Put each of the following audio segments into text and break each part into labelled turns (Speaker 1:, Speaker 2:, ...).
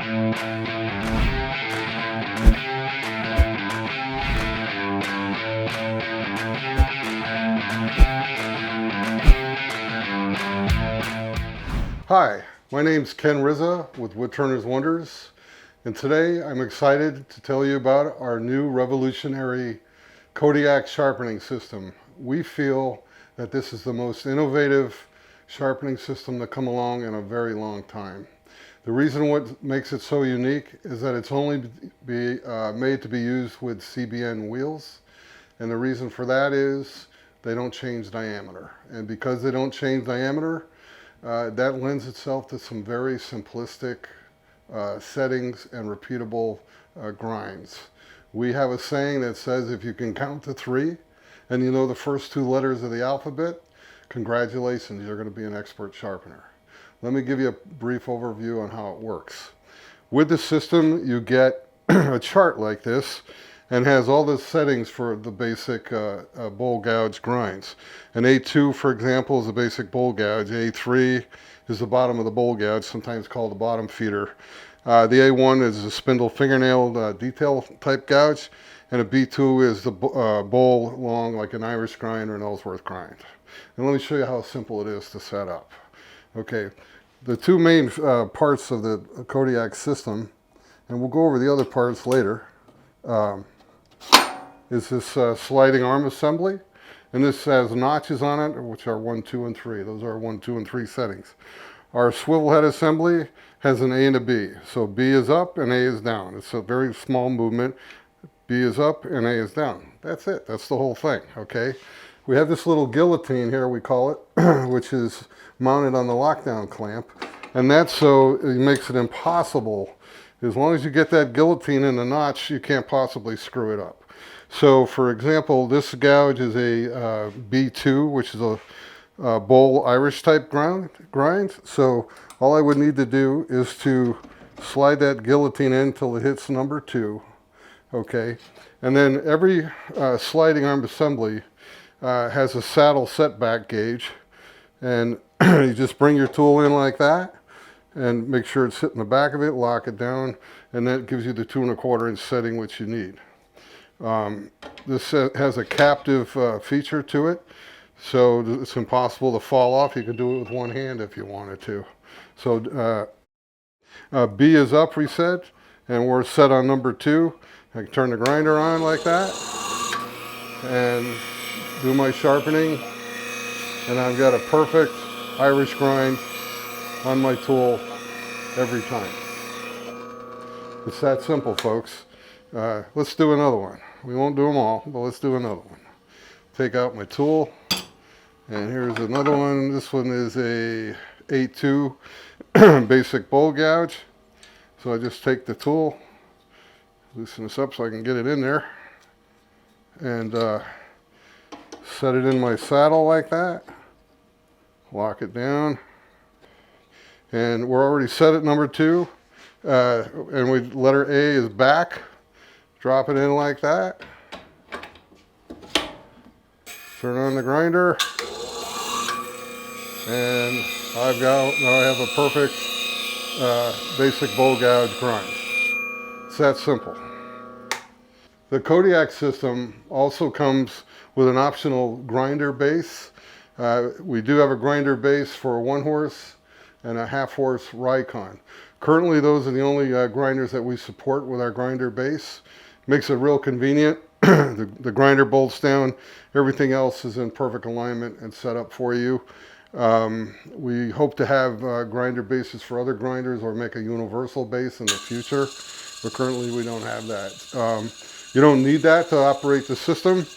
Speaker 1: Hi, my name's Ken Rizza with Woodturners Wonders, and today I'm excited to tell you about our new revolutionary Kodiak Sharpening System. We feel that this is the most innovative sharpening system to come along in a very long time. The reason what makes it so unique is that it's only made to be used with CBN wheels, and the reason for that is they don't change diameter. And because they don't change diameter, that lends itself to some very simplistic settings and repeatable grinds. We have a saying that says if you can count to 3 and you know the first 2 letters of the alphabet, congratulations, you're going to be an expert sharpener. Let me give you a brief overview on how it works. With the system, you get a chart like this, and has all the settings for the basic bowl gouge grinds. An A2, for example, is a basic bowl gouge. A3 is the bottom of the bowl gouge, sometimes called the bottom feeder. The A1 is a spindle fingernail detail type gouge, and a B2 is the bowl long, like an Irish grind or an Ellsworth grind. And let me show you how simple it is to set up. Okay, the 2 main parts of the Kodiak system, and we'll go over the other parts later, is this sliding arm assembly, and this has notches on it, which are 1, 2, and 3. Those are 1, 2, and 3 settings. Our swivel head assembly has an A and a B. So B is up and A is down. It's a very small movement. B is up and A is down. That's it. That's the whole thing, okay? We have this little guillotine here, we call it, which is mounted on the lockdown clamp, and that's so it makes it impossible. As long as you get that guillotine in the notch, you can't possibly screw it up. So, for example, this gouge is a B2, which is a bowl Irish type grind. So all I would need to do is to slide that guillotine in till it hits number 2. Okay, and then every sliding arm assembly has a saddle setback gauge, and you just bring your tool in like that and make sure it's hitting the back of it, lock it down, and that gives you the 2 1/4 inch setting which you need. This has a captive feature to it, so it's impossible to fall off. You can do it with one hand if you wanted to. So B is up, we said, and we're set on number 2. I can turn the grinder on like that and do my sharpening, and I've got a perfect Irish grind on my tool every time. It's that simple, folks. Let's do another one. We won't do them all, but let's do another one. Take out my tool, and here's another one. This one is a A2 basic bowl gouge. So I just take the tool, loosen this up so I can get it in there, and set it in my saddle like that. Lock it down. And we're already set at number 2. And letter A is back. Drop it in like that. Turn on the grinder. And now I have a perfect basic bowl gouge grind. It's that simple. The Kodiak system also comes with an optional grinder base. We do have a grinder base for a 1 horse and a 1/2 horse Rikon. Currently, those are the only grinders that we support with our grinder base. Makes it real convenient. The grinder bolts down. Everything else is in perfect alignment and set up for you. We hope to have grinder bases for other grinders or make a universal base in the future, but currently we don't have that. You don't need that to operate the system.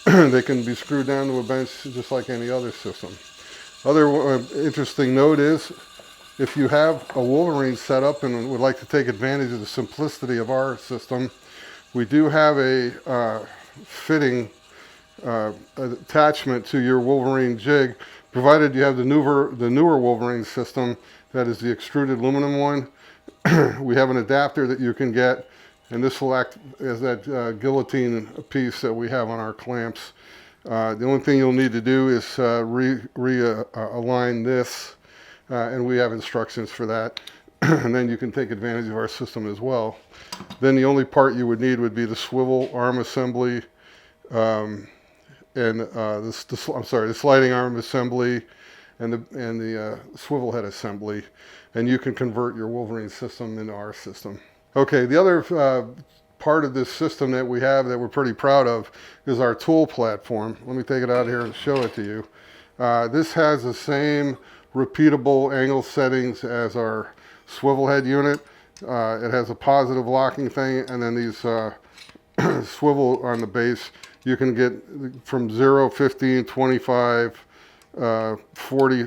Speaker 1: They can be screwed down to a bench just like any other system. Other interesting note is, if you have a Wolverine set up and would like to take advantage of the simplicity of our system, we do have a fitting attachment to your Wolverine jig, provided you have the newer Wolverine system, that is the extruded aluminum one. We have an adapter that you can get, and this will act as that guillotine piece that we have on our clamps. The only thing you'll need to do is realign this, and we have instructions for that. and then you can take advantage of our system as well. Then the only part you would need would be the swivel arm assembly, and the sliding arm assembly, and the swivel head assembly, and you can convert your Wolverine system into our system. Okay, the other part of this system that we have that we're pretty proud of is our tool platform. Let me take it out here and show it to you. This has the same repeatable angle settings as our swivel head unit. It has a positive locking thing, and then these swivel on the base. You can get from 0, 15, 25, 40,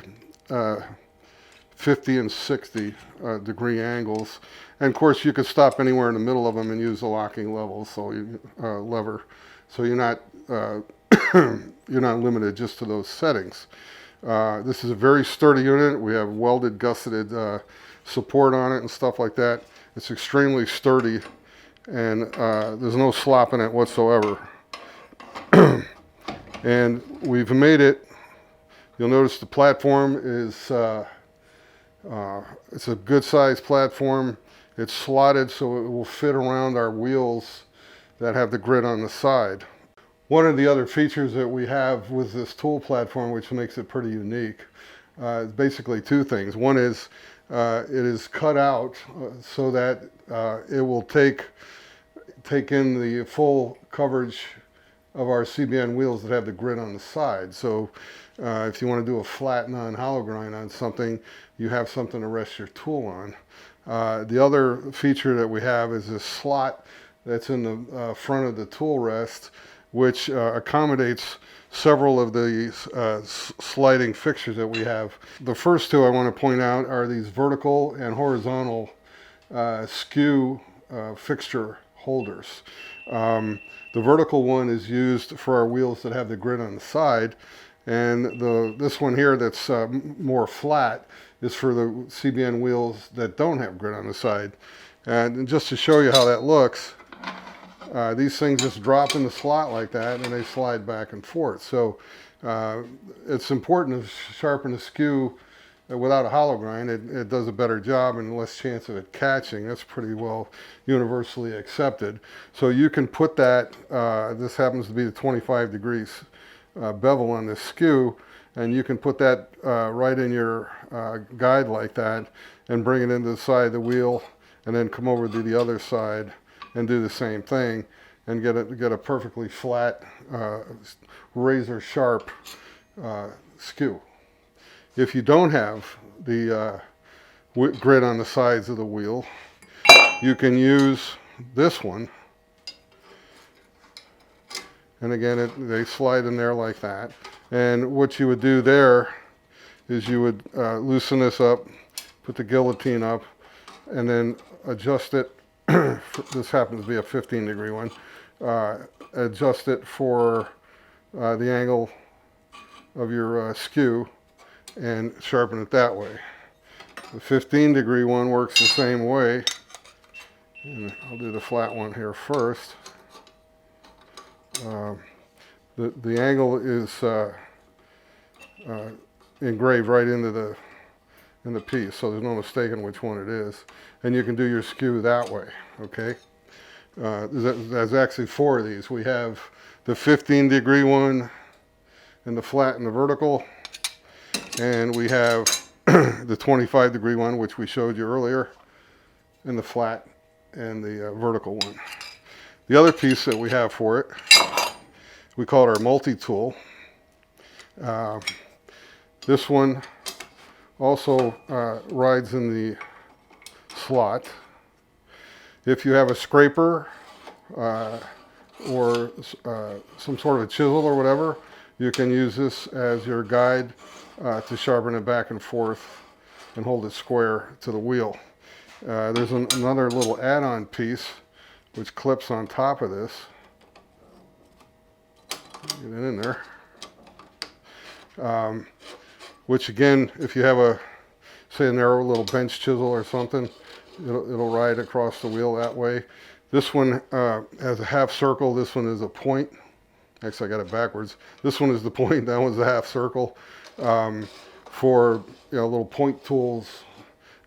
Speaker 1: 50, and 60 degree angles. And of course, you could stop anywhere in the middle of them and use the locking level, so lever. So you're not you're not limited just to those settings. This is a very sturdy unit. We have welded, gusseted support on it and stuff like that. It's extremely sturdy, and there's no slop in it whatsoever. And we've made it. You'll notice the platform is it's a good sized platform. It's slotted so it will fit around our wheels that have the grit on the side. One of the other features that we have with this tool platform, which makes it pretty unique, is basically two things. One is it is cut out so that it will take in the full coverage of our CBN wheels that have the grit on the side. So if you want to do a flat non-hollow grind on something, you have something to rest your tool on. The other feature that we have is this slot that's in the front of the tool rest, which accommodates several of the sliding fixtures that we have. The first two I want to point out are these vertical and horizontal skew fixture holders. The vertical one is used for our wheels that have the grit on the side, and this one here that's more flat is for the CBN wheels that don't have grit on the side. And just to show you how that looks, these things just drop in the slot like that, and they slide back and forth. So it's important to sharpen the skew without a hollow grind. It does a better job and less chance of it catching. That's pretty well universally accepted. So you can put that, this happens to be the 25 degrees bevel on this skew, and you can put that right in your guide like that and bring it into the side of the wheel, and then come over to the other side and do the same thing and get a perfectly flat, razor sharp skew. If you don't have the grit on the sides of the wheel, you can use this one. And again, they slide in there like that. And what you would do there is you would loosen this up, put the guillotine up, and then adjust it. This happens to be a 15 degree one. Adjust it for the angle of your skew and sharpen it that way. The 15 degree one works the same way. And I'll do the flat one here first. The angle is engraved right into the piece, so there's no mistaking which one it is. And you can do your skew that way, okay? There's actually 4 of these. We have the 15 degree one, and the flat and the vertical, and we have the 25 degree one, which we showed you earlier, and the flat and the vertical one. The other piece that we have for it, we call it our multi-tool. This one also rides in the slot. If you have a scraper or some sort of a chisel or whatever, you can use this as your guide to sharpen it back and forth and hold it square to the wheel. There's another little add-on piece which clips on top of this. Get it in there. Which again, if you have a, say, a narrow little bench chisel or something, it'll ride across the wheel that way. This one has a half circle. This one is a point. Actually, I got it backwards. This one is the point. That one's a half circle. For little point tools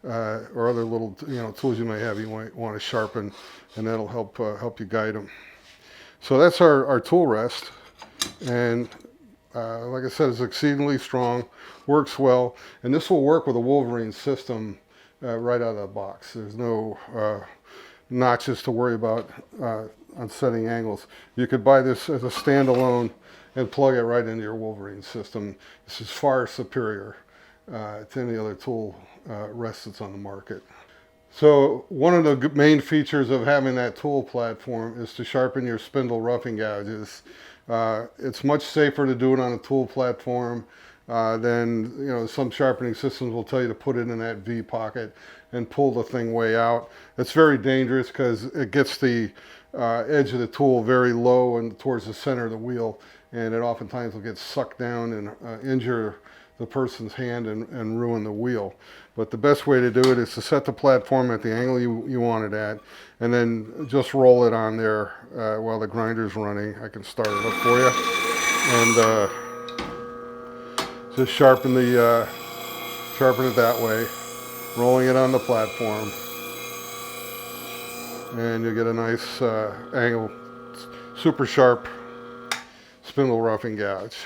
Speaker 1: or other little tools you may have you might want to sharpen, and that'll help you guide them. So that's our tool rest, and like I said, it's exceedingly strong, works well, and this will work with a Wolverine system right out of the box. There's no notches to worry about on setting angles. You could buy this as a standalone and plug it right into your Wolverine system. This is far superior to any other tool rest that's on the market. So one of the main features of having that tool platform is to sharpen your spindle roughing gouges. It's much safer to do it on a tool platform than some sharpening systems will tell you to put it in that V pocket and pull the thing way out. It's very dangerous because it gets the edge of the tool very low and towards the center of the wheel, and it oftentimes will get sucked down and injure the person's hand and ruin the wheel. But the best way to do it is to set the platform at the angle you want it at, and then just roll it on there while the grinder's running. I can start it up for you, and just sharpen it that way, rolling it on the platform, and you'll get a nice angle, super sharp spindle roughing gouge.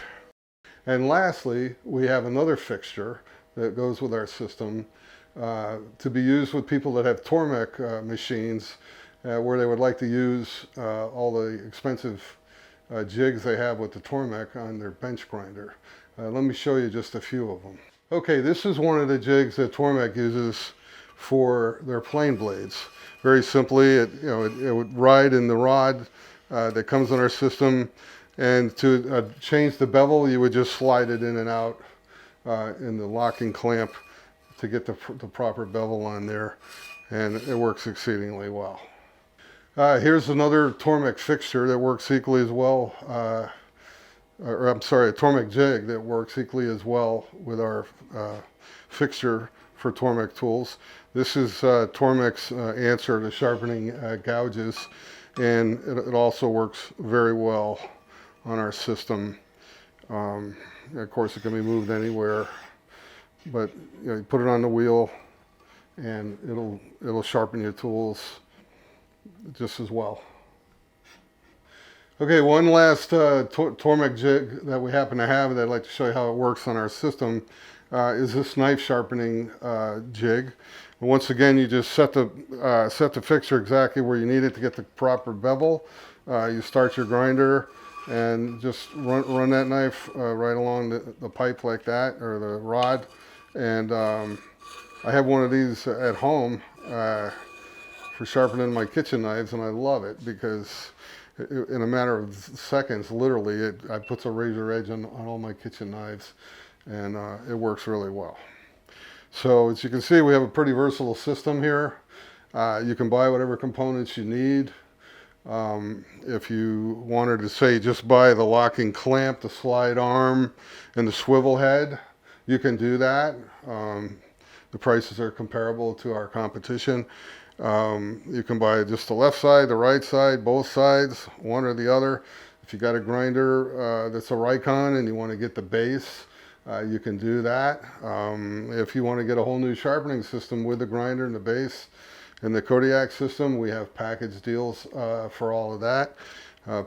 Speaker 1: And lastly, we have another fixture that goes with our system to be used with people that have Tormek machines where they would like to use all the expensive jigs they have with the Tormek on their bench grinder. Let me show you just a few of them. Okay, this is one of the jigs that Tormek uses for their plane blades. Very simply, it would ride in the rod that comes in our system, and to change the bevel, you would just slide it in and out in the locking clamp to get the proper bevel on there, and it works exceedingly well. Here's another Tormek fixture that works equally as well, or I'm sorry, a Tormek jig that works equally as well with our fixture for Tormek tools. This is Tormek's answer to sharpening gouges, and it also works very well on our system. Of course, it can be moved anywhere, but you put it on the wheel and it'll sharpen your tools just as well. Okay, one last Tormek jig that we happen to have that I'd like to show you how it works on our system is this knife sharpening jig. And once again, you just set the fixture exactly where you need it to get the proper bevel. You start your grinder and just run that knife right along the pipe like that, or the rod. And I have one of these at home for sharpening my kitchen knives, and I love it because in a matter of seconds, literally, it puts a razor edge on all my kitchen knives, and it works really well. So as you can see, we have a pretty versatile system here. You can buy whatever components you need. If you wanted to say just buy the locking clamp, the slide arm, and the swivel head, you can do that. The prices are comparable to our competition. You can buy just the left side, the right side, both sides, one or the other. If you got a grinder that's a Rikon and you want to get the base, you can do that. If you want to get a whole new sharpening system with the grinder and the base and the Kodiak system, we have package deals for all of that.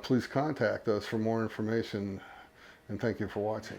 Speaker 1: Please contact us for more information, and thank you for watching.